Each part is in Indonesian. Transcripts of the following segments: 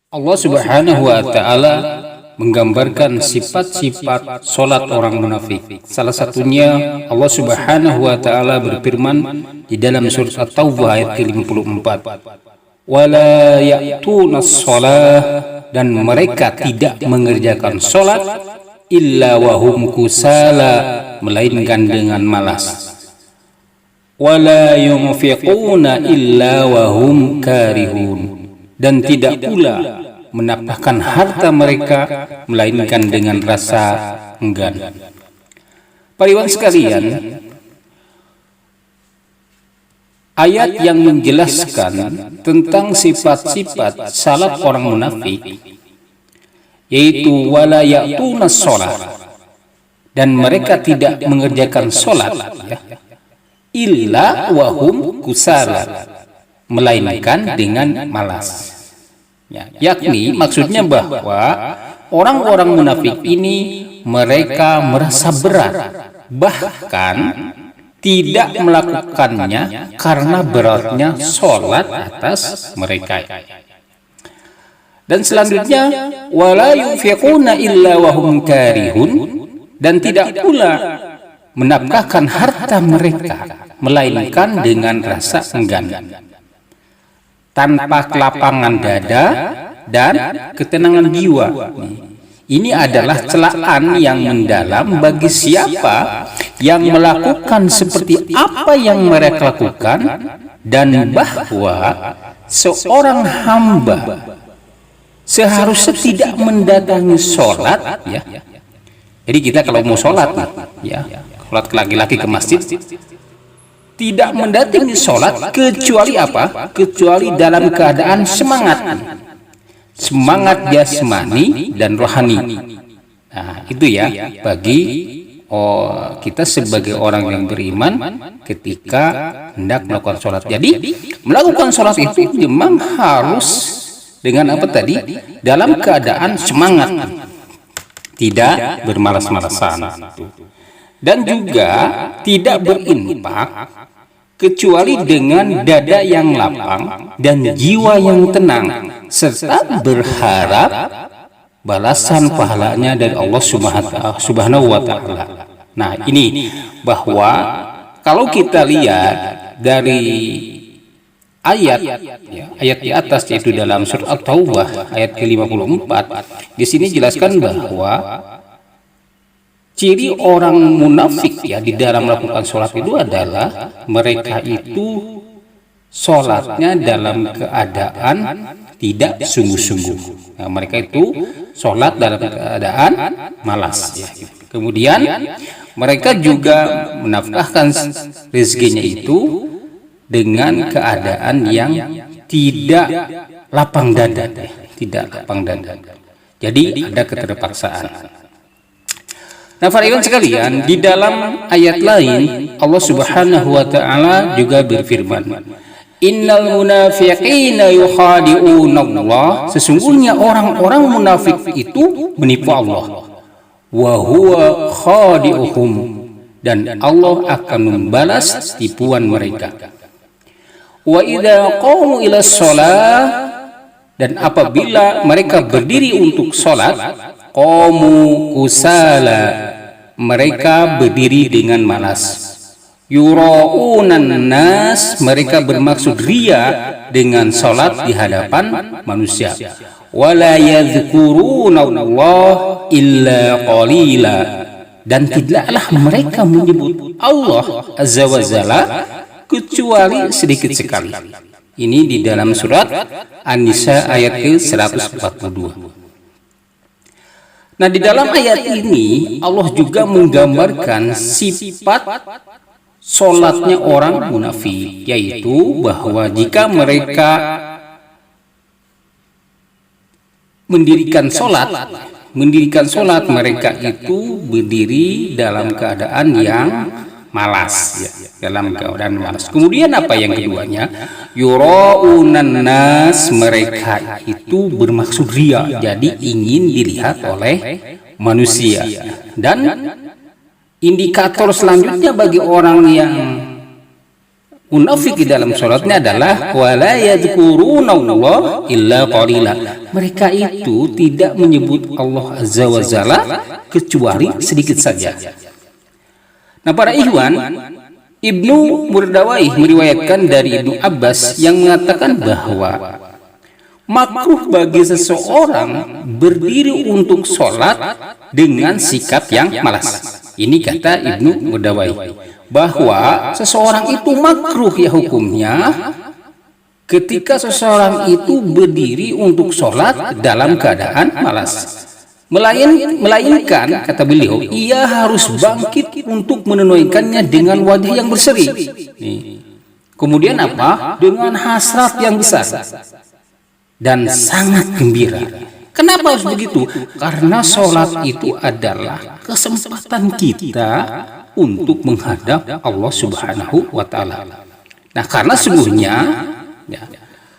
Allah Subhanahu wa Ta'ala menggambarkan sifat-sifat solat orang munafik. Salah satunya Allah Subhanahu wa Ta'ala berfirman di dalam surat At-Taubah ayat ke-54, wala ya'tunas shalah, dan mereka tidak mengerjakan solat illa wahum kusala, melainkan dengan malas. Wala yunfiquna illa wahum karihun, dan tidak pula menafkahkan harta mereka melainkan dengan rasa enggan. Para ikhwan sekalian, ayat yang menjelaskan tentang sifat-sifat salat orang munafik, yaitu wala ya'tunas shalah, dan mereka tidak mengerjakan salat illa wahum kusala, melainkan dengan malas. Yakni maksudnya bahwa orang-orang munafik ini mereka merasa berat, bahkan tidak melakukannya karena beratnya sholat atas mereka. Dan selanjutnya wala yunfiquna illa wahum karihun, dan tidak pula menafkahkan harta mereka melainkan dengan rasa enggan, tanpa kelapangan dada dan ketenangan jiwa. Ini adalah celaan yang mendalam bagi siapa yang melakukan seperti apa yang mereka lakukan, dan bahwa seorang hamba seharusnya tidak mendatangi sholat. Jadi kita kalau mau sholat, sholat laki-laki ke masjid, tidak mendatangi sholat kecuali apa? Kecuali dalam keadaan semangat jasmani dan rohani. Nah, itu bagi kita sebagai orang yang beriman ketika hendak melakukan sholat. Jadi melakukan sholat itu memang harus dengan apa tadi? Dalam keadaan semangat, tidak bermalas-malasan, dan juga tidak berinfak kecuali dengan dada yang lapang dan jiwa yang tenang, serta berharap balasan pahalanya dari Allah Subhanahu wa Ta'ala. Nah, ini bahwa kalau kita lihat dari ayat di atas, yaitu dalam surat At-Taubah ayat ke-54, di sini jelaskan bahwa ciri orang munafik di dalam melakukan sholat itu adalah mereka itu sholatnya dalam keadaan tidak sungguh-sungguh. Nah, mereka itu sholat dalam keadaan malas. Kemudian mereka juga menafkahkan rezekinya itu dengan keadaan yang tidak lapang dada, Jadi ada keterpaksaan. Nah, para ikhwan sekalian, di dalam ayat lain Allah Subhanahu wa Ta'ala juga berfirman, innal munafiqina yukhadi'unallah, sesungguhnya orang-orang munafik itu menipu Allah, wa huwa khadi'uhum, dan Allah akan membalas tipuan mereka. Wa idza qamu ila shalah, dan apabila mereka berdiri untuk sholat, qamu kusala, mereka berdiri dengan malas. Yura'unan nas, mereka bermaksud ria dengan sholat di hadapan manusia. Wala yadhkurunallah illa qalila, dan tidaklah mereka menyebut Allah Azza wa Jalla kecuali sedikit sekali. Ini di dalam surat An-Nisa ayat ke-142. Nah, di dalam ayat ini Allah juga menggambarkan sifat sholatnya orang munafik, yaitu bahwa jika mereka mendirikan sholat, mereka itu berdiri dalam keadaan yang malas, dalam keadaan malas. Kemudian apa yang keduanya? Yura'unan nas, mereka itu bermaksud ria, jadi ingin dilihat oleh manusia. Dan indikator selanjutnya bagi orang yang munafik di dalam sholatnya adalah wala yadhkurunallah illa qalila. Mereka itu tidak menyebut Allah Azza wa Jalla kecuali sedikit saja. Nah, para ikhwan, Ibnu Murdawai meriwayatkan dari Ibnu Abbas yang mengatakan bahwa makruh bagi seseorang berdiri untuk sholat dengan sikap yang malas. Ini kata Ibnu Murdawai, bahwa seseorang itu makruh ya hukumnya ketika seseorang itu berdiri untuk sholat dalam keadaan malas. Melainkan, kata beliau, ia harus bangkit untuk menunaikannya dengan wajah yang berseri. Kemudian apa? Dengan hasrat yang besar dan sangat gembira. Kenapa harus begitu? Karena sholat itu adalah kesempatan kita untuk menghadap Allah Subhanahu wa Ta'ala. Nah, karena sungguhnya,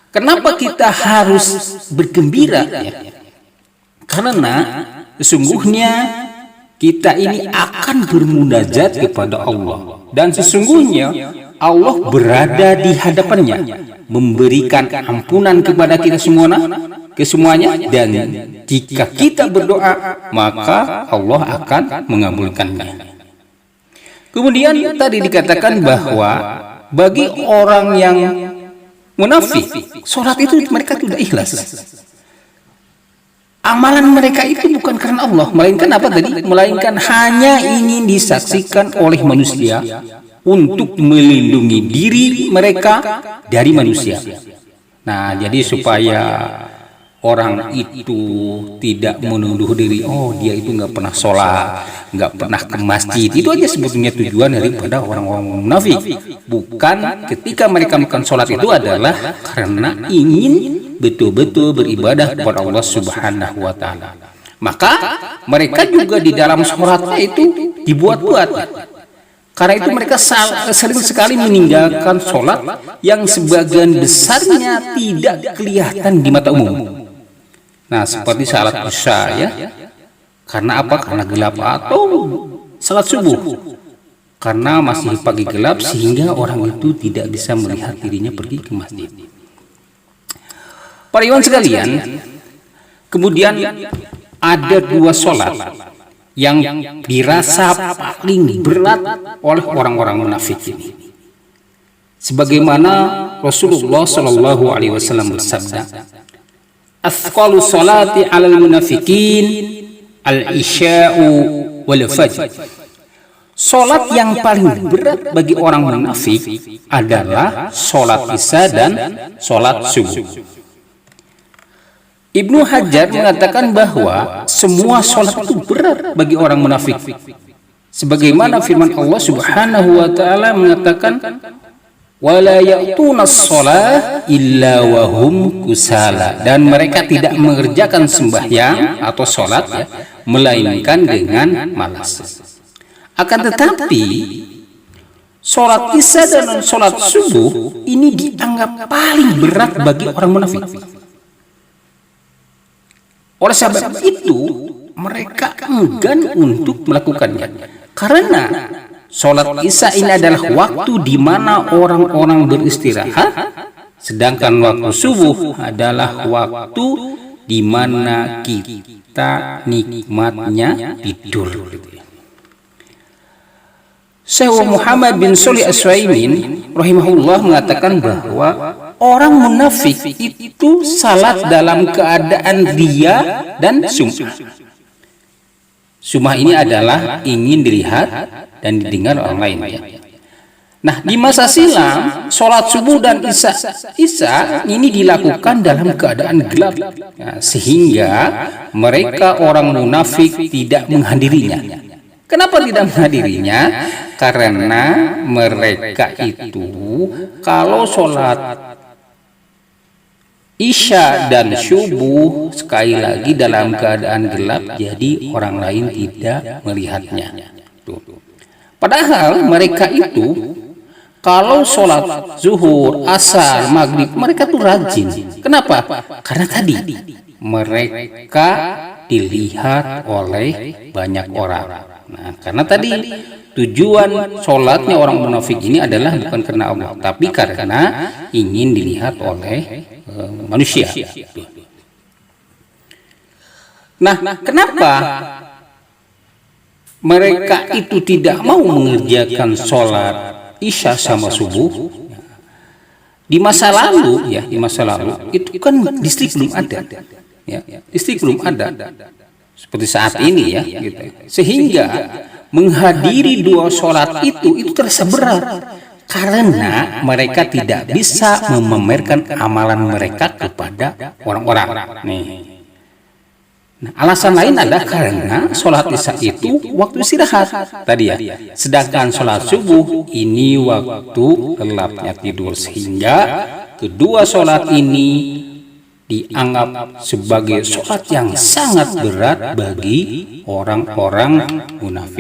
kenapa kita harus bergembira? Karena sesungguhnya kita ini akan bermunajat kepada Allah, dan sesungguhnya Allah berada di hadapannya, memberikan ampunan kepada kita semuanya, dan jika kita berdoa maka Allah akan mengabulkannya. Kemudian tadi dikatakan bahwa bagi orang yang munafik, sholat itu mereka tidak ikhlas. Amalan mereka itu bukan karena Allah, melainkan apa tadi? Melainkan hanya ingin disaksikan oleh manusia untuk melindungi diri mereka dari manusia. Nah, jadi supaya orang itu tidak menuduh diri, oh dia itu nggak pernah sholat, nggak pernah ke masjid. Itu aja sebetulnya tujuan daripada orang-orang munafik. Bukan ketika mereka melakukan sholat itu adalah karena ingin betul-betul beribadah kepada Allah Subhanahu wa Ta'ala. Maka mereka juga di dalam sholatnya itu dibuat-buat. Karena itu mereka sering sekali meninggalkan sholat yang sebagian besarnya tidak kelihatan di mata umum. Nah, seperti salat isya ya. Karena apa? Karena gelap, atau salat subuh. Karena masih pagi gelap sehingga orang itu tidak bisa melihat dirinya pergi ke masjid. Para ikhwan sekalian, kemudian ada dua sholat yang dirasa paling berat oleh orang-orang munafik ini. Sebagaimana Rasulullah Shallallahu Alaihi Wasallam bersabda, "Athqalu sholati 'alal munafikin al-isya'u wal fajr." Sholat yang paling berat bagi orang munafik adalah sholat isya dan sholat subuh. Ibnu Hajar mengatakan bahwa semua sholat itu berat bagi orang munafik. Sebagaimana firman Allah Subhanahu wa Ta'ala mengatakan, "Wala ya'tunas shalah illa wahum kusala." Dan mereka tidak mengerjakan sembahyang atau sholat melainkan dengan malas. Akan tetapi sholat isya dan sholat subuh ini dianggap paling berat bagi orang munafik. Oleh sebab itu mereka enggan untuk melakukannya, karena sholat isya ini adalah waktu di mana orang-orang beristirahat, sedangkan waktu subuh adalah waktu di mana kita nikmatnya tidur. Syekh Muhammad bin Shalih Al-Utsaimin rahimahullah mengatakan bahwa orang munafik itu salat dalam keadaan riya dan sum'ah. Sum'ah ini adalah ingin dilihat dan didengar orang lain ya. Nah, di masa silam sholat subuh dan isya ini dilakukan dalam keadaan gelap, sehingga mereka orang munafik tidak menghadirinya. Kenapa tidak menghadirinya? Karena mereka itu kalau sholat isya dan subuh sekali lagi dalam keadaan gelap, jadi orang lain tidak melihatnya. Padahal mereka itu kalau sholat zuhur, asar, maghrib, mereka tuh rajin. Kenapa? Karena tadi mereka dilihat oleh banyak orang. Nah, karena tadi tujuan sholatnya orang munafik ini adalah bukan karena Allah, tapi karena ingin dilihat oleh manusia. Nah, kenapa mereka itu tidak mau mengerjakan sholat isya sama subuh? Di masa lalu ya, di masa lalu itu kan listrik belum ada, ya, listrik belum ada seperti saat ini ya, gitu. Sehingga menghadiri dua sholat itu terasa berat karena mereka tidak bisa memamerkan amalan mereka kepada orang-orang. Nih. Nah, alasan lain adalah karena sholat isya itu waktu istirahat tadi ya, sedangkan sholat subuh ini waktu lelapnya tidur, sehingga kedua sholat ini dianggap sebagai sholat yang sangat berat bagi orang-orang munafik.